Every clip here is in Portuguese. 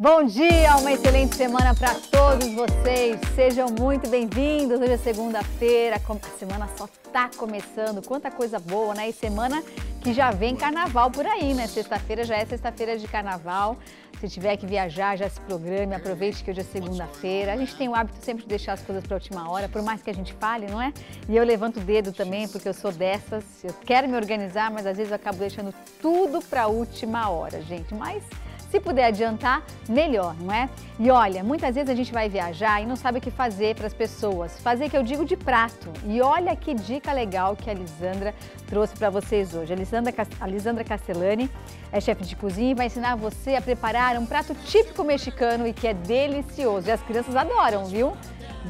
Bom dia, uma excelente semana para todos vocês. Sejam muito bem-vindos. Hoje é segunda-feira, a semana só está começando. Quanta coisa boa, né? E semana que já vem carnaval por aí, né? Sexta-feira já é sexta-feira de carnaval. Se tiver que viajar, já se programe, aproveite que hoje é segunda-feira. A gente tem o hábito sempre de deixar as coisas para a última hora, por mais que a gente fale, não é? E eu levanto o dedo também, porque eu sou dessas. Eu quero me organizar, mas às vezes eu acabo deixando tudo para a última hora, gente. Mas se puder adiantar, melhor, não é? E olha, muitas vezes a gente vai viajar e não sabe o que fazer para as pessoas. Fazer que eu digo de prato. E olha que dica legal que a Lisandra trouxe para vocês hoje. A Lisandra Castellani é chefe de cozinha e vai ensinar você a preparar um prato típico mexicano e que é delicioso. E as crianças adoram, viu?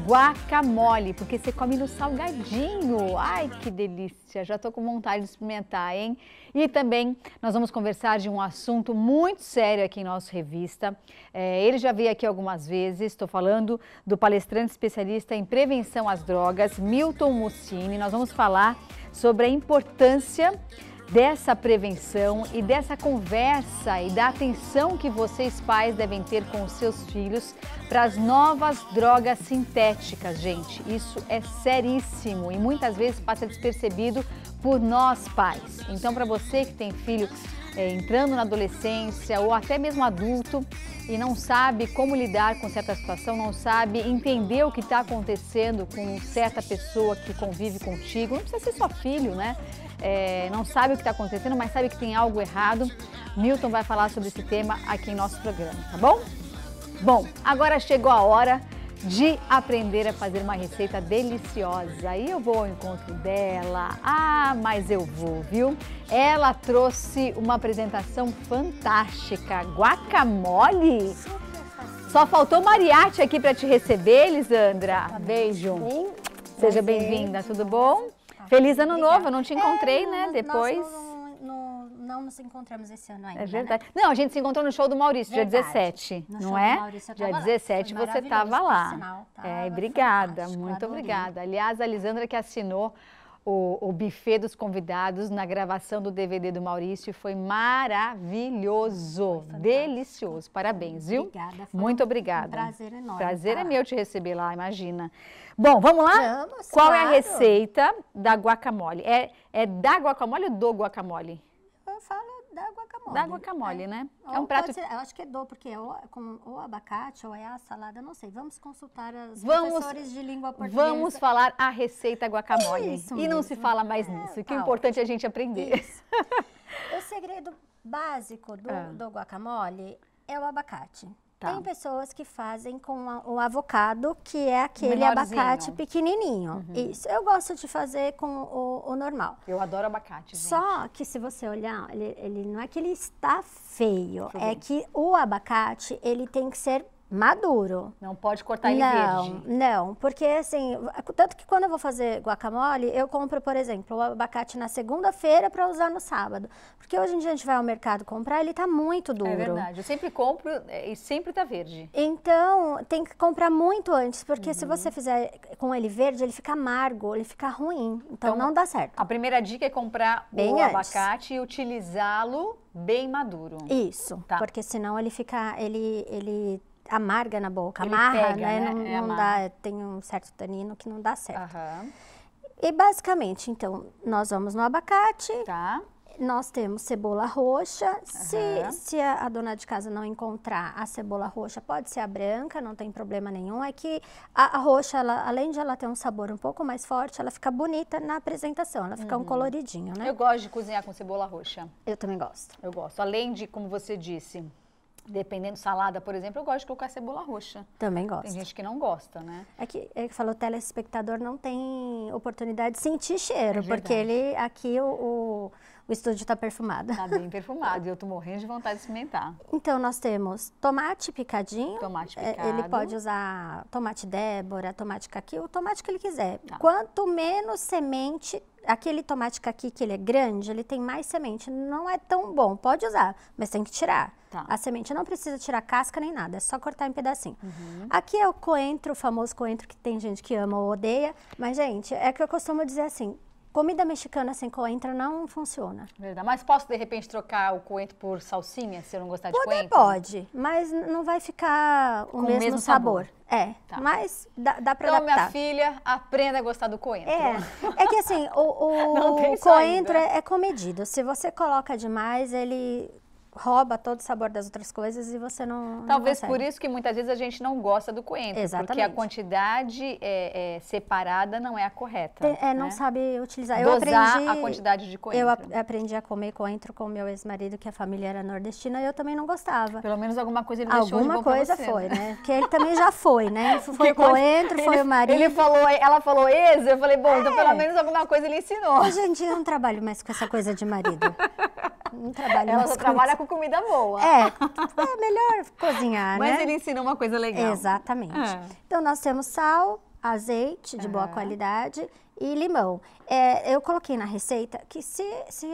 Guacamole, porque você come no salgadinho. Ai, que delícia! Já tô com vontade de experimentar, hein? E também nós vamos conversar de um assunto muito sério aqui em nossa revista. Ele já veio aqui algumas vezes. Estou falando do palestrante especialista em prevenção às drogas, Milton Mussini. Nós vamos falar sobre a importância dessa prevenção e dessa conversa e da atenção que vocês pais devem ter com os seus filhos para as novas drogas sintéticas, gente. Isso é seríssimo e muitas vezes passa despercebido por nós pais. Então, para você que tem filho entrando na adolescência ou até mesmo adulto e não sabe como lidar com certa situação, não sabe entender o que está acontecendo com certa pessoa que convive contigo, não precisa ser só filho, né? Não sabe o que está acontecendo, mas sabe que tem algo errado. Milton vai falar sobre esse tema aqui em nosso programa, tá bom? Bom, agora chegou a hora de aprender a fazer uma receita deliciosa. Aí eu vou ao encontro dela. Ah, mas eu vou, viu? Ela trouxe uma apresentação fantástica. Guacamole? Só faltou mariachi aqui para te receber, Lisandra. Beijo. Seja bem-vinda, tudo bom? Feliz ano novo, eu não te encontrei, né? Depois. Não nos encontramos esse ano ainda. É verdade. Né? Não, a gente se encontrou no show do Maurício, dia 17, não é? Dia 17 você estava lá. Sinal, tá? Obrigada, muito obrigada. Aliás, a Lisandra que assinou o buffet dos convidados na gravação do DVD do Maurício foi maravilhoso, delicioso. Parabéns, viu? Obrigada. Muito obrigada. Um prazer enorme. Prazer é meu te receber lá, imagina. Bom, vamos lá? Vamos, Qual claro. é a receita da guacamole? É da guacamole ou do guacamole? Eu falo da guacamole. Da guacamole, né? É um Ou prato... pode ser, eu acho que é do, porque é ou abacate ou é a salada, não sei. Vamos consultar os professores de língua portuguesa. Vamos falar a receita guacamole. Isso e não mesmo. se fala mais nisso, que é Tá importante a gente aprender. Isso. O segredo básico do guacamole é o abacate. Tá. Tem pessoas que fazem com o avocado, que é aquele Menorzinho. abacate pequenininho. Isso, eu gosto de fazer com o normal. Eu adoro abacate, gente. Só que se você olhar, ele não é que ele está feio, Deixa eu ver. é que o abacate, ele tem que ser maduro. Não pode cortar ele Não, verde. não, porque assim, tanto que quando eu vou fazer guacamole, eu compro, por exemplo, o abacate na segunda-feira para usar no sábado. Porque hoje em dia a gente vai ao mercado comprar, ele tá muito duro. É verdade, eu sempre compro e sempre tá verde. Então, tem que comprar muito antes, porque se você fizer com ele verde, ele fica amargo, ele fica ruim. Então não dá certo. A primeira dica é comprar Bem o antes. abacate e utilizá-lo bem maduro. Isso, Tá. porque senão ele fica, ele amarga na boca, Ele amarra, pega, né? né? Não Amarra. dá, tem um certo tanino que não dá certo. Aham, E basicamente, então, nós vamos no abacate, tá. nós temos cebola roxa. Aham. Se a dona de casa não encontrar a cebola roxa, pode ser a branca, não tem problema nenhum. É que a roxa, além de ela ter um sabor um pouco mais forte, ela fica bonita na apresentação, ela fica um coloridinho, né? Eu gosto de cozinhar com cebola roxa. Eu também gosto. Eu gosto. Além de, como você disse, dependendo salada, por exemplo, eu gosto de colocar cebola roxa. Também gosto. Tem gente que não gosta, né? É que falou, o telespectador não tem oportunidade de sentir cheiro, porque verdade. aqui o estúdio está perfumado. Tá bem perfumado e eu tô morrendo de vontade de experimentar. Então, nós temos tomate picadinho. Tomate picado. Ele pode usar tomate Débora, tomate caqui, o tomate que ele quiser. Tá. Quanto menos semente, aquele tomate caqui que ele é grande, ele tem mais semente. Não é tão bom, pode usar, mas tem que tirar. Tá. A semente não precisa tirar casca nem nada, é só cortar em pedacinho. Aqui é o coentro, o famoso coentro que tem gente que ama ou odeia. Mas, gente, é que eu costumo dizer assim, Comida mexicana sem coentro não funciona. Verdade. Mas posso, de repente, trocar o coentro por salsinha, se eu não gostar de coentro? Pode, mas não vai ficar o mesmo sabor. Tá. Mas dá pra então, adaptar. minha filha, aprenda a gostar do coentro. É que assim, o coentro é comedido. Se você coloca demais, ele rouba todo o sabor das outras coisas e você não Talvez consegue. por isso que muitas vezes a gente não gosta do coentro. Exatamente. Porque a quantidade separada não é a correta. Não sabe utilizar. Dosar a quantidade de coentro. Eu aprendi a comer coentro com meu ex-marido, que a família era nordestina, e eu também não gostava. Pelo menos alguma coisa ele deixou de bom Alguma coisa pra você, foi, né? Porque ele também já foi, né? Foi coentro, foi o marido. Ela falou ex, eu falei, bom, então pelo menos alguma coisa ele ensinou. Hoje em dia eu não trabalho mais com essa coisa de marido. Não trabalho Ela mais só com trabalha isso. com comida boa. É melhor cozinhar, né? Mas ele ensinou uma coisa legal. Exatamente. Então, nós temos sal, azeite de boa qualidade e limão. Eu coloquei na receita que se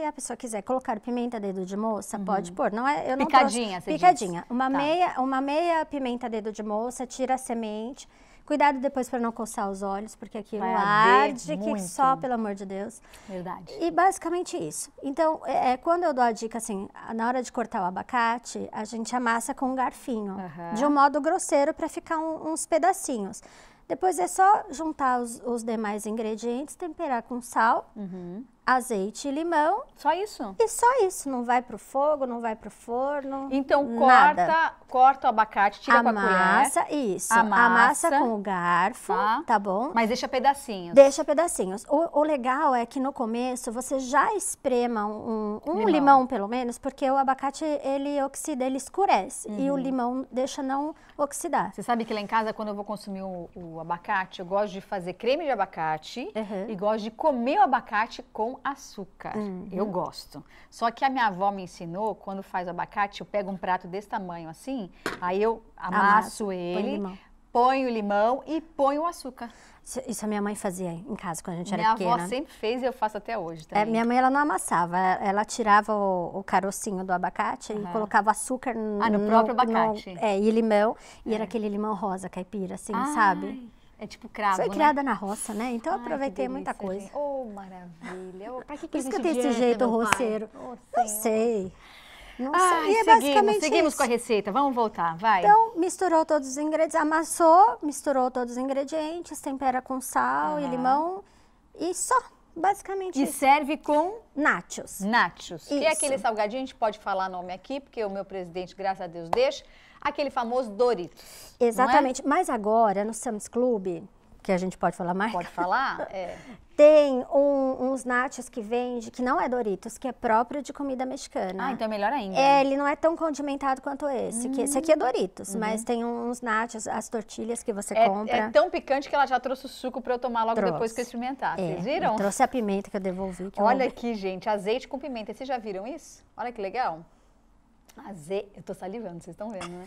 a pessoa quiser colocar pimenta dedo de moça, pode pôr. Não é, eu não picadinha, trouxe, você picadinha. disse. Uma meia pimenta dedo de moça, tira a semente. Cuidado depois para não coçar os olhos, porque aquilo arde, que só, pelo amor de Deus. Verdade. E basicamente isso. Então, quando eu dou a dica assim, na hora de cortar o abacate, a gente amassa com um garfinho, de um modo grosseiro para ficar uns pedacinhos. Depois é só juntar os demais ingredientes, temperar com sal, azeite e limão. Só isso? E só isso, não vai pro fogo, não vai pro forno. Então nada. corta o abacate, tira com a colher. Isso. Amassa com o garfo, tá bom? Mas deixa pedacinhos. Deixa pedacinhos. O legal é que no começo você já esprema um limão, pelo menos, porque o abacate, ele oxida, ele escurece. E o limão deixa não oxidar. Você sabe que lá em casa, quando eu vou consumir o abacate, eu gosto de fazer creme de abacate e gosto de comer o abacate com açúcar. Eu gosto. Só que a minha avó me ensinou, quando faz o abacate, eu pego um prato desse tamanho assim, aí eu amasso ele, ponho o limão e ponho o açúcar. Isso a minha mãe fazia em casa quando a gente era pequena. Minha avó sempre fez e eu faço até hoje também. Minha mãe, ela não amassava, ela tirava o carocinho do abacate e colocava açúcar no próprio abacate. E limão, e era aquele limão rosa caipira, assim, sabe? É tipo cravo, Foi criada na roça, né? Então eu aproveitei muita coisa. Maravilha. Pra que Por isso que eu tenho esse jeito roceiro. Não sei. Não sei. E é seguimos com a receita. Vamos voltar, vai. Então, misturou todos os ingredientes, amassou, misturou todos os ingredientes, tempera com sal e limão e só, basicamente isso. E serve com nachos. Nachos. Que é aquele salgadinho, a gente pode falar nome aqui, porque o meu presidente, graças a Deus, deixa. Aquele famoso Doritos. Exatamente. Mas agora, no Sam's Club, que a gente pode falar mais? Pode falar? Tem uns nachos que vende, que não é Doritos, que é próprio de comida mexicana. Então é melhor ainda. Ele não é tão condimentado quanto esse. Esse aqui é Doritos, mas tem uns nachos, as tortilhas que você compra. É tão picante que ela já trouxe o suco para eu tomar logo depois que eu experimentar. Vocês viram? Trouxe a pimenta que eu devolvi. Olha aqui, gente, azeite com pimenta. Vocês já viram isso? Olha que legal. Eu tô salivando, vocês estão vendo, né?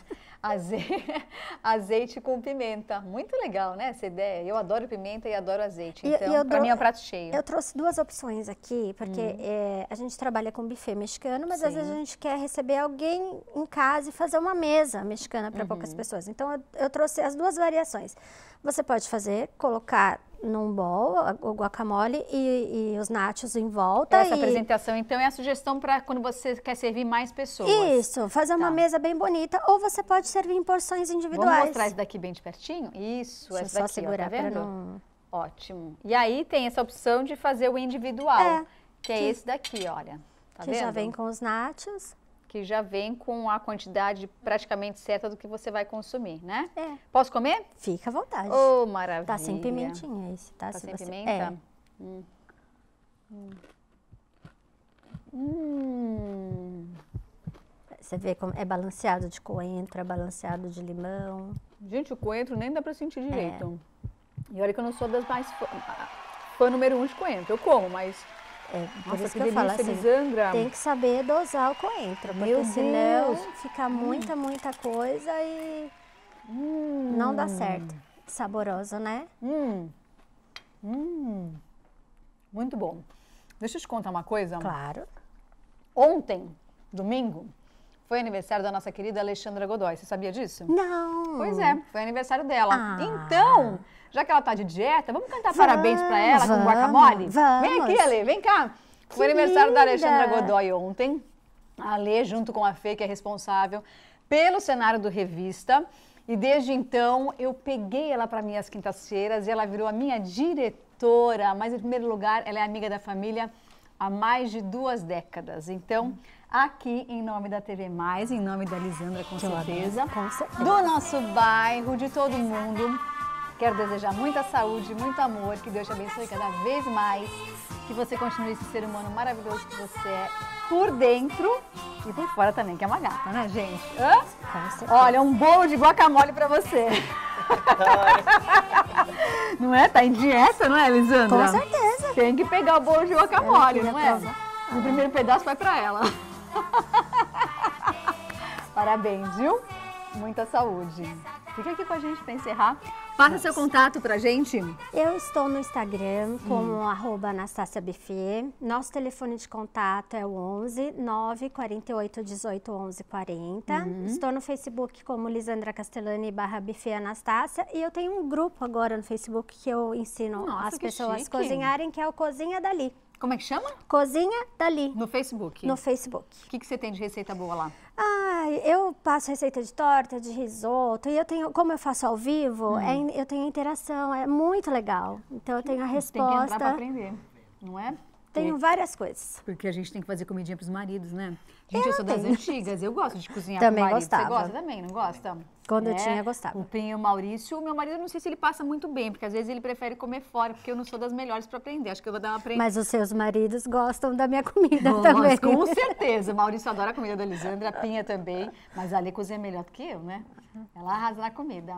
Azeite com pimenta. Muito legal, né, essa ideia? Eu adoro pimenta e adoro azeite. Então, pra mim é um prato cheio. Eu trouxe duas opções aqui, porque a gente trabalha com buffet mexicano, mas às vezes a gente quer receber alguém em casa e fazer uma mesa mexicana para poucas pessoas. Então, eu trouxe as duas variações. Você pode colocar num bowl o guacamole e os nachos em volta. Essa apresentação, então, é a sugestão para quando você quer servir mais pessoas. Isso, fazer uma mesa bem bonita, ou você pode servir em porções individuais. Vamos mostrar isso daqui bem de pertinho? Isso, essa daqui, segurar, ó, tá vendo? Não... Ótimo. E aí tem essa opção de fazer o individual, que é esse daqui, olha. Tá vendo? Já vem com os nachos. Que já vem com a quantidade praticamente certa do que você vai consumir, né? Posso comer? Fica à vontade. Oh, maravilha. Tá sem pimentinha esse, tá? Tá sem pimenta? Você vê como é balanceado de coentro, é balanceado de limão. Gente, o coentro nem dá pra sentir direito. E olha que eu não sou das mais fã número 1 de coentro. Eu como, mas... por isso que eu falo assim, tem que saber dosar o coentro, porque senão fica muita coisa e não dá certo. Saboroso, né? Muito bom. Deixa eu te contar uma coisa. Claro. Ontem, domingo, foi aniversário da nossa querida Alexandra Godoy. Você sabia disso? Não. Pois é, foi aniversário dela. Então, Já que ela tá de dieta, vamos cantar parabéns pra ela com guacamole? Vamos. Vem aqui, Ale, vem cá. Foi aniversário da Alexandra Godoy ontem. A Ale, junto com a Fê, que é responsável pelo cenário do Revista. E desde então, eu peguei ela para minhas quintas-feiras e ela virou a minha diretora. Mas, em primeiro lugar, ela é amiga da família há mais de 2 décadas. Então, aqui, em nome da TV Mais, em nome da Lisandra, com certeza, do nosso bairro, de todo mundo, quero desejar muita saúde, muito amor, que Deus te abençoe cada vez mais, que você continue esse ser humano maravilhoso que você é por dentro e por fora também, que é uma gata, né, gente? Olha, um bolo de guacamole pra você. Não é? Tá em dieta, não é, Lisandra? Com certeza. Tem que pegar o bolo de guacamole, não é? O primeiro pedaço vai pra ela. Parabéns, viu? Muita saúde. Fica aqui com a gente para encerrar. Passa seu contato pra gente. Eu estou no Instagram como @AnastáciaBuffet. Nosso telefone de contato é o 11 948 18 11 40. Estou no Facebook como Lisandra Castellani /Buffet Anastácia. E eu tenho um grupo agora no Facebook que eu ensino as pessoas a cozinharem, que é o Cozinha Dali. Como é que chama? Cozinha Dali. No Facebook? No Facebook. O que você tem de receita boa lá? Eu passo receita de torta, de risoto, e eu tenho, como eu faço ao vivo, eu tenho interação, é muito legal. Então eu tenho a resposta. Tem que entrar para aprender, não é? Tenho várias coisas. Porque a gente tem que fazer comidinha pros maridos, né? Gente, eu sou das antigas, eu gosto de cozinhar também pro marido. Gostava. Você gosta também, não gosta? Quando eu tinha, gostava. O Pinho e o Maurício, o meu marido, eu não sei se ele passa muito bem, porque às vezes ele prefere comer fora, porque eu não sou das melhores para aprender. Acho que eu vou dar uma aprendida. Mas os seus maridos gostam da minha comida também. Com certeza. O Maurício adora a comida da Lisandra, a Pinha também. Mas a Ale cozinha melhor do que eu, né? Ela arrasa na comida.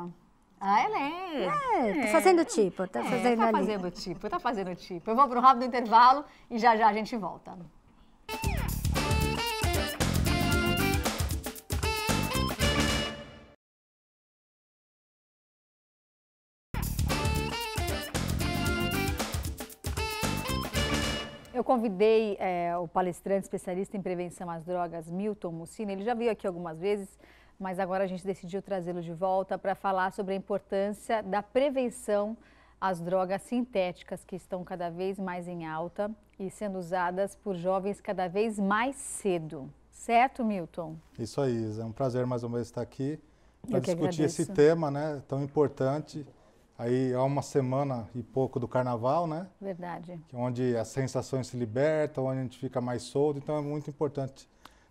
Ela é. Tá fazendo tipo, tá fazendo ali. Tá fazendo tipo. Eu vou pro rápido intervalo e já a gente volta. Eu convidei o palestrante especialista em prevenção às drogas, Milton Mussina. Ele já veio aqui algumas vezes, mas agora a gente decidiu trazê-lo de volta para falar sobre a importância da prevenção às drogas sintéticas, que estão cada vez mais em alta e sendo usadas por jovens cada vez mais cedo. Certo, Milton? Isso aí, Isa. É um prazer mais uma vez estar aqui para discutir esse tema, né, tão importante. Aí há uma semana e pouco do carnaval, né? Verdade. Onde as sensações se libertam, onde a gente fica mais solto. Então é muito importante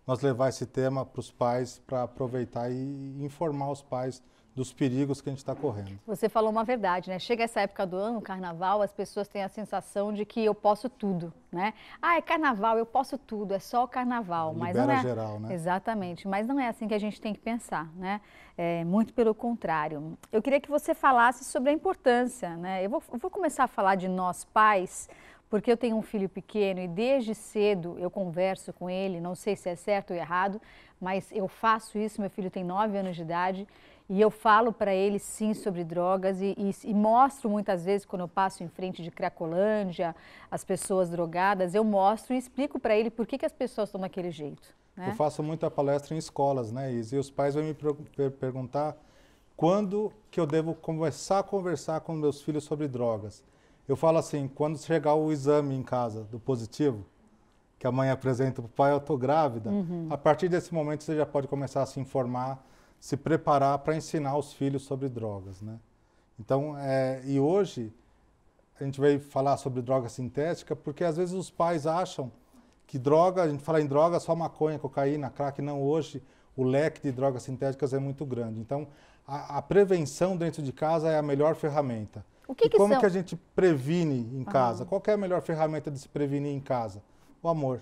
nós levar esse tema para os pais, para aproveitar e informar os pais dos perigos que a gente está correndo. Você falou uma verdade, né? Chega essa época do ano, carnaval, as pessoas têm a sensação de que eu posso tudo, né? É carnaval, eu posso tudo, é só o carnaval. Libera mas não é geral, né? Exatamente, mas não é assim que a gente tem que pensar, né? Muito pelo contrário. Eu queria que você falasse sobre a importância, né? Eu vou começar a falar de nós pais, porque eu tenho um filho pequeno e desde cedo eu converso com ele, não sei se é certo ou errado, mas eu faço isso, meu filho tem 9 anos de idade, e eu falo para ele sim sobre drogas e mostro muitas vezes quando eu passo em frente de Cracolândia, as pessoas drogadas, eu mostro e explico para ele por que as pessoas estão daquele jeito. Né? Eu faço muita palestra em escolas, né, Isa? E os pais vão me perguntar quando que eu devo começar a conversar com meus filhos sobre drogas. Eu falo assim, quando chegar o exame em casa do positivo, que a mãe apresenta para o pai, eu estou grávida, a partir desse momento você já pode começar a se informar, se preparar para ensinar os filhos sobre drogas, né? Então, e hoje a gente vai falar sobre droga sintética porque às vezes os pais acham que droga, a gente fala em droga só maconha, cocaína, crack, não, hoje o leque de drogas sintéticas é muito grande. Então, a prevenção dentro de casa é a melhor ferramenta. Como que a gente previne em casa? Qual que é a melhor ferramenta de se prevenir em casa? O amor.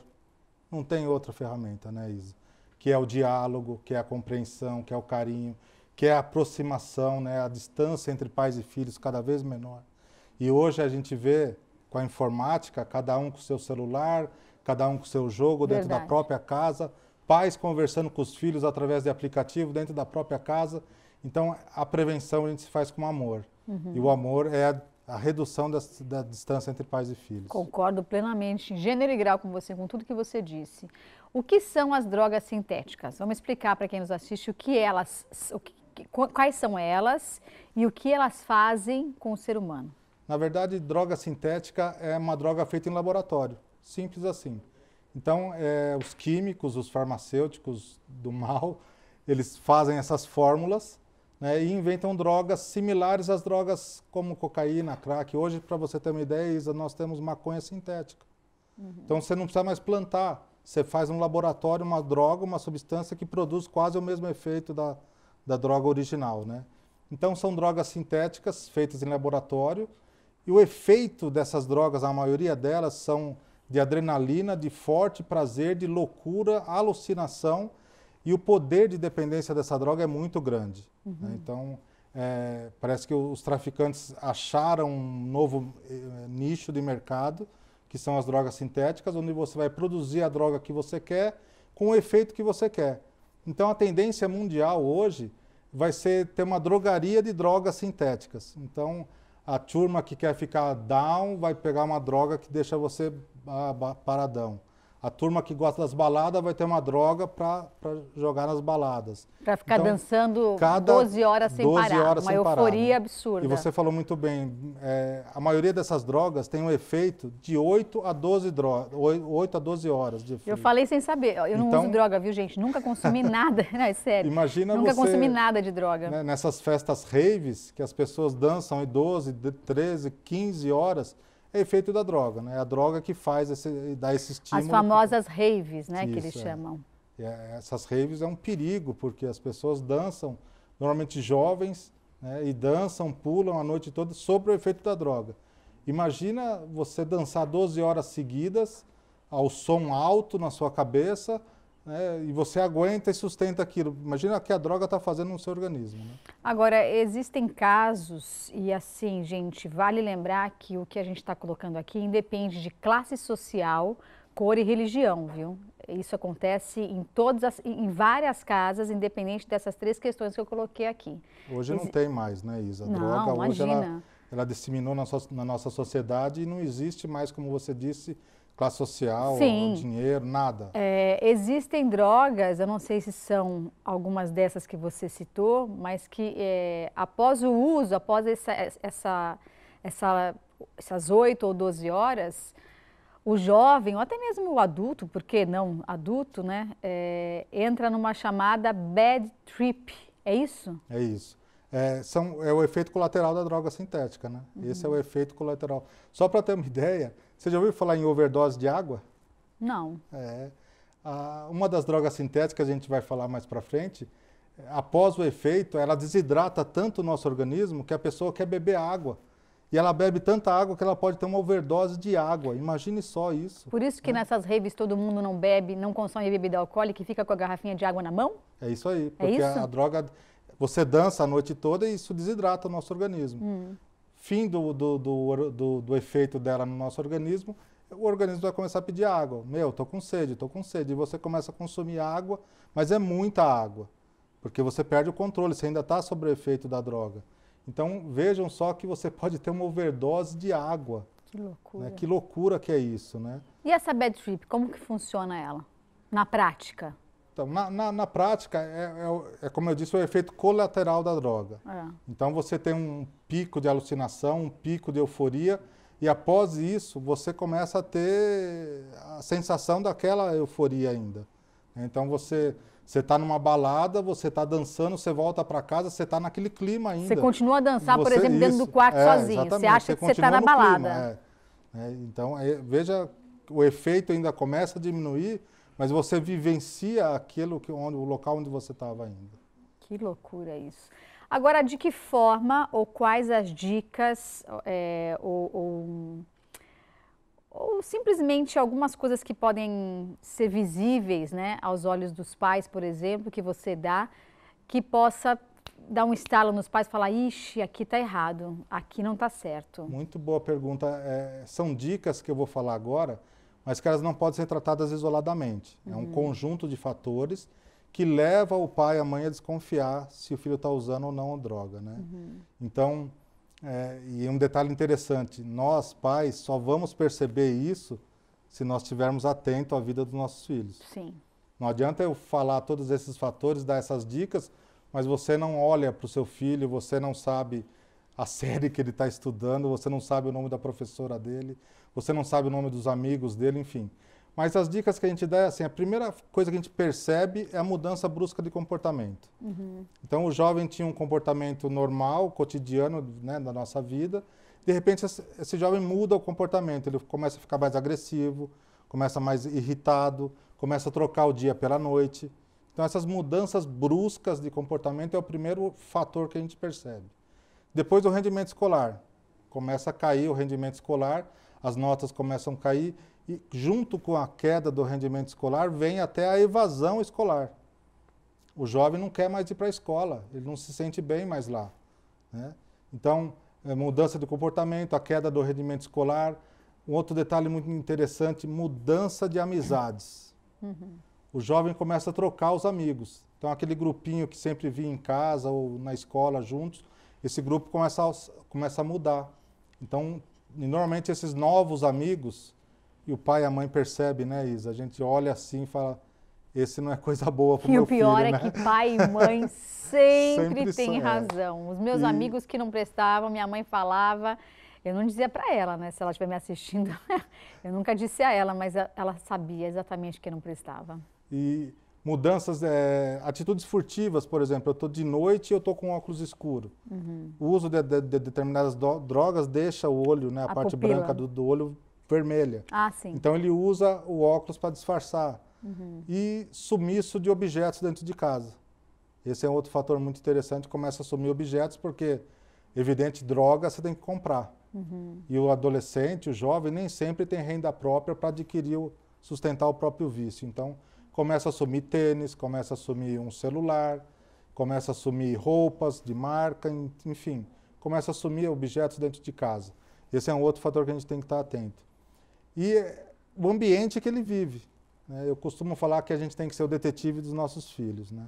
Não tem outra ferramenta, né, Isa? Que é o diálogo, que é a compreensão, que é o carinho, que é a aproximação, né, a distância entre pais e filhos cada vez menor. E hoje a gente vê com a informática, cada um com o seu celular, cada um com o seu jogo dentro da própria casa, pais conversando com os filhos através de aplicativo dentro da própria casa. Então, a prevenção a gente se faz com amor. E o amor é a redução da distância entre pais e filhos. Concordo plenamente, em gênero e grau com você, com tudo que você disse. O que são as drogas sintéticas? Vamos explicar para quem nos assiste o que quais são elas e o que elas fazem com o ser humano? Na verdade, droga sintética é uma droga feita em laboratório, simples assim. Então, os químicos, os farmacêuticos do mal, eles fazem essas fórmulas, né, e inventam drogas similares às drogas como cocaína, crack. Hoje, para você ter uma ideia, Isa, nós temos maconha sintética. Então, você não precisa mais plantar. Você faz no laboratório uma droga, uma substância que produz quase o mesmo efeito da droga original, né? Então, são drogas sintéticas feitas em laboratório. E o efeito dessas drogas, a maioria delas, são de adrenalina, de forte prazer, de loucura, alucinação, e o poder de dependência dessa droga é muito grande. Né? Então, parece que os traficantes acharam um novo nicho de mercado, que são as drogas sintéticas, onde você vai produzir a droga que você quer, com o efeito que você quer. Então, a tendência mundial hoje vai ser ter uma drogaria de drogas sintéticas. Então, a turma que quer ficar down vai pegar uma droga que deixa você paradão. A turma que gosta das baladas vai ter uma droga para jogar nas baladas. Para ficar então, dançando 12 horas sem 12 parar, horas uma sem euforia parar, né? absurda. E você falou muito bem, a maioria dessas drogas tem um efeito de 8 a 12 horas de efeito. Eu falei sem saber, eu não uso droga, viu gente? Nunca consumi nada, não, é sério. Imagina Nunca você, consumi nada de droga. Né, nessas festas raves, que as pessoas dançam em 12, 13, 15 horas, é efeito da droga, né? É a droga que dá esse estímulo. As famosas raves, né, que eles Isso, chamam. Essas raves é um perigo, porque as pessoas dançam, normalmente jovens, né, e dançam, pulam a noite toda sob o efeito da droga. Imagina você dançar 12 horas seguidas, ao som alto na sua cabeça, né, e você aguenta e sustenta aquilo. Imagina o que a droga está fazendo no seu organismo. Né? Agora, existem casos, e assim, gente, vale lembrar que o que a gente está colocando aqui independe de classe social, cor e religião, viu? Isso acontece em várias casas, independente dessas 3 questões que eu coloquei aqui. Hoje não tem mais, né, Isa? A não, droga imagina. Hoje ela disseminou na nossa sociedade e não existe mais, como você disse, classe social, dinheiro, nada. Existem drogas, eu não sei se são algumas dessas que você citou, mas que após o uso, após essas 8 ou 12 horas, o jovem, ou até mesmo o adulto, por que não adulto, né, entra numa chamada bad trip, é isso? É isso. É o efeito colateral da droga sintética, né? Esse é o efeito colateral. Só para ter uma ideia, você já ouviu falar em overdose de água? Não. Uma das drogas sintéticas, a gente vai falar mais para frente, após o efeito, ela desidrata tanto o nosso organismo que a pessoa quer beber água. E ela bebe tanta água que ela pode ter uma overdose de água. Imagine só isso. Por isso que nessas raves todo mundo não bebe, não consome bebida alcoólica e fica com a garrafinha de água na mão? É isso aí. Porque a droga, você dança a noite toda e isso desidrata o nosso organismo. Fim do efeito dela no nosso organismo, o organismo vai começar a pedir água. Tô com sede, tô com sede. E você começa a consumir água, mas é muita água. Porque você perde o controle, você ainda está sob o efeito da droga. Então, vejam só que você pode ter uma overdose de água. Que loucura. Né? Que loucura que é isso, né? E essa bad trip, como que funciona ela, na prática? Então, na prática, como eu disse, o efeito colateral da droga. Então, você tem um pico de alucinação, um pico de euforia, e após isso, você começa a ter a sensação daquela euforia ainda. Então, você está numa balada, você está dançando, você volta para casa, você está naquele clima ainda. Você continua a dançar, por exemplo, dentro do quarto sozinho. Você acha que você está na balada. Então, veja, o efeito ainda começa a diminuir, mas você vivencia o local onde você estava ainda. Que loucura isso. Agora, de que forma ou quais as dicas ou simplesmente algumas coisas que podem ser visíveis, né, aos olhos dos pais, por exemplo, que você dá, que possa dar um estalo nos pais e falar, ixi, aqui está errado, aqui não está certo? Muito boa pergunta. São dicas que eu vou falar agora, mas que elas não podem ser tratadas isoladamente. É um conjunto de fatores que leva o pai e a mãe a desconfiar se o filho está usando ou não a droga, né? Então, e um detalhe interessante, nós pais só vamos perceber isso se nós estivermos atentos à vida dos nossos filhos. Sim. Não adianta eu falar todos esses fatores, dar essas dicas, mas você não olha para o seu filho, você não sabe a série que ele está estudando, você não sabe o nome da professora dele, você não sabe o nome dos amigos dele, enfim. Mas as dicas que a gente dá é assim, a primeira coisa que a gente percebe é a mudança brusca de comportamento. Então o jovem tinha um comportamento normal, cotidiano, né, da nossa vida, de repente esse jovem muda o comportamento, ele começa a ficar mais agressivo, começa mais irritado, começa a trocar o dia pela noite. Então essas mudanças bruscas de comportamento é o primeiro fator que a gente percebe. Depois o rendimento escolar, começa a cair o rendimento escolar, as notas começam a cair e junto com a queda do rendimento escolar vem até a evasão escolar. O jovem não quer mais ir para a escola, ele não se sente bem mais lá, né? Então, mudança de comportamento, a queda do rendimento escolar. Um outro detalhe muito interessante, mudança de amizades. O jovem começa a trocar os amigos. Então, aquele grupinho que sempre via em casa ou na escola juntos, esse grupo começa a mudar. Então, normalmente esses novos amigos, e o pai e a mãe percebem, né, Isa? A gente olha assim e fala, esse não é coisa boa para o meu filho, E o pior é né? que pai e mãe sempre têm são, razão. Os meus amigos que não prestavam, minha mãe falava, eu não dizia para ela, né, se ela estiver me assistindo, eu nunca disse a ela, mas ela sabia exatamente que não prestava. E mudanças, atitudes furtivas, por exemplo, eu estou de noite e eu estou com óculos escuro. O uso de determinadas drogas deixa o olho, né, a parte pupila branca do olho vermelha. Ah, sim. Então ele usa o óculos para disfarçar. E sumiço de objetos dentro de casa. Esse é outro fator muito interessante, começa a sumir objetos porque, evidente, droga você tem que comprar. E o adolescente, o jovem, nem sempre tem renda própria para adquirir, sustentar o próprio vício. Então, começa a sumir tênis, começa a sumir um celular, começa a sumir roupas de marca, enfim, começa a sumir objetos dentro de casa. Esse é um outro fator que a gente tem que estar atento. E o ambiente que ele vive. Eu costumo falar que a gente tem que ser o detetive dos nossos filhos, né?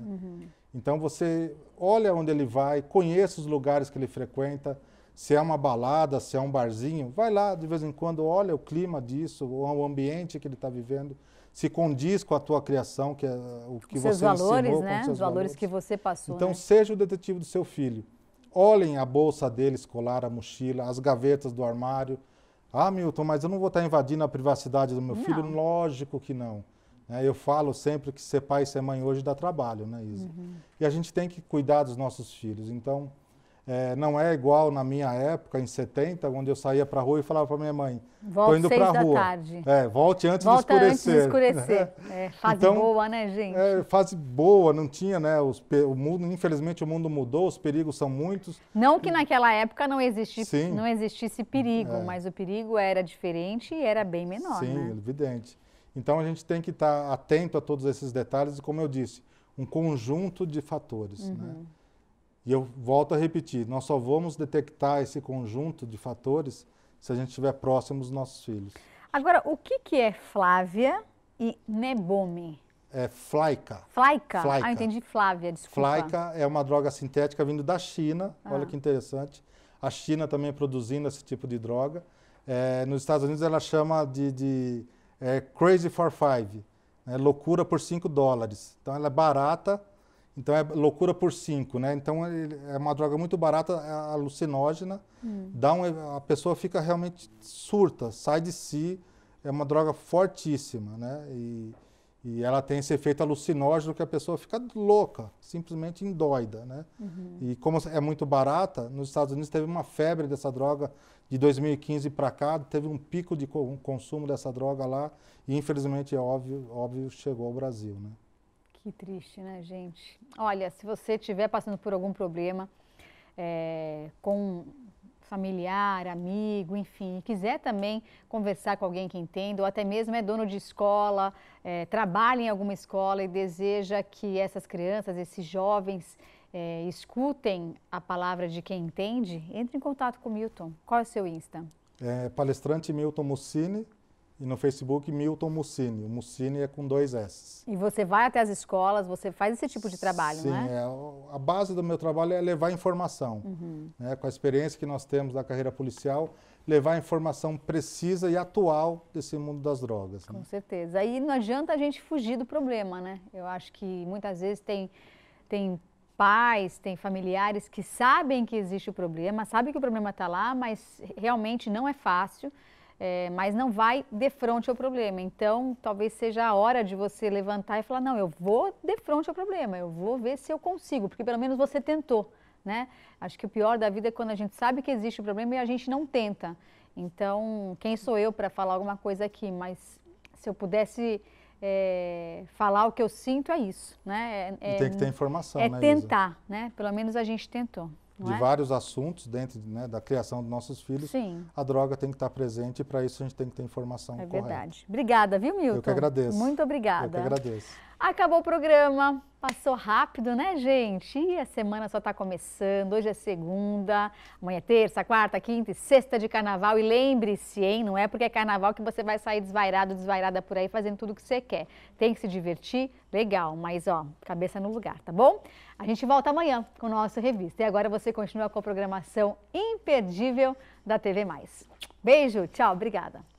Então você olha onde ele vai, conheça os lugares que ele frequenta, se é uma balada, se é um barzinho, vai lá de vez em quando, olha o clima disso, o ambiente que ele está vivendo, se condiz com a tua criação, que é o que você ensinou, valores, né? com seus Os valores que você passou. Então né? seja o detetive do seu filho. Olhem a bolsa dele escolar, a mochila, as gavetas do armário. Ah, Milton, mas eu não vou estar invadindo a privacidade do meu filho? Lógico que não. Eu falo sempre que ser pai e ser mãe hoje dá trabalho, né, Isa? E a gente tem que cuidar dos nossos filhos. Então, não é igual na minha época, em 70, onde eu saía para a rua e falava para minha mãe, estou indo para a rua. Tarde. Volte antes de Volta escurecer. antes de escurecer. Fase então, boa, né, gente? Fase boa, não tinha, né? O mundo, infelizmente, o mundo mudou, os perigos são muitos. Não que naquela época não existisse perigo, mas o perigo era diferente e era bem menor, Sim, né? evidente. Então, a gente tem que estar atento a todos esses detalhes e, como eu disse, um conjunto de fatores, né? E eu volto a repetir, nós só vamos detectar esse conjunto de fatores se a gente estiver próximo dos nossos filhos. Agora, o que é Flávia e Nebome? É Flaica. Flaica? Flaica. Ah, entendi, Flávia, desculpa. Flaica é uma droga sintética vindo da China, olha que interessante. A China também produzindo esse tipo de droga. Nos Estados Unidos ela chama de Crazy for Five, loucura por $5. Então ela é barata, então é loucura por 5, né? Então é uma droga muito barata, é alucinógena, a pessoa fica realmente surta, sai de si, é uma droga fortíssima, né? E ela tem esse efeito alucinógeno que a pessoa fica louca, simplesmente indóida, né? E como é muito barata, nos Estados Unidos teve uma febre dessa droga de 2015 para cá, teve um pico de consumo dessa droga lá e infelizmente óbvio chegou ao Brasil, né? Que triste, né, gente? Olha, se você estiver passando por algum problema com familiar, amigo, enfim, e quiser também conversar com alguém que entenda, ou até mesmo é dono de escola, trabalha em alguma escola e deseja que essas crianças, esses jovens, escutem a palavra de quem entende, entre em contato com o Milton. Qual é o seu Insta? Palestrante Milton Mussini. E no Facebook, Milton Mussini. O Mussini é com 2 S. E você vai até as escolas, você faz esse tipo de trabalho, Sim, né? A base do meu trabalho é levar informação. Né? Com a experiência que nós temos da carreira policial, levar informação precisa e atual desse mundo das drogas. Com certeza. Aí não adianta a gente fugir do problema, né? Eu acho que muitas vezes tem pais, tem familiares que sabem que existe o problema, sabem que o problema está lá, mas realmente não é fácil, mas não vai de frente ao problema. Então, talvez seja a hora de você levantar e falar, não, eu vou de frente ao problema, eu vou ver se eu consigo, porque pelo menos você tentou, né? Acho que o pior da vida é quando a gente sabe que existe o problema e a gente não tenta. Então, quem sou eu para falar alguma coisa aqui? Mas se eu pudesse falar o que eu sinto, é isso, né? E tem que ter informação, né, Isa? Tentar, né? Pelo menos a gente tentou. De vários assuntos dentro, né, da criação dos nossos filhos, Sim. A droga tem que estar presente e para isso a gente tem que ter informação correta. É verdade. Obrigada, viu, Milton? Eu que agradeço. Muito obrigada. Eu que agradeço. Acabou o programa. Passou rápido, né, gente? E a semana só está começando. Hoje é segunda, amanhã é terça, quarta, quinta e sexta de carnaval. E lembre-se, hein? Não é porque é carnaval que você vai sair desvairado, desvairada por aí fazendo tudo o que você quer. Tem que se divertir, legal, mas ó, cabeça no lugar, tá bom? A gente volta amanhã com o nosso Revista. E agora você continua com a programação imperdível da TV Mais. Beijo, tchau, obrigada.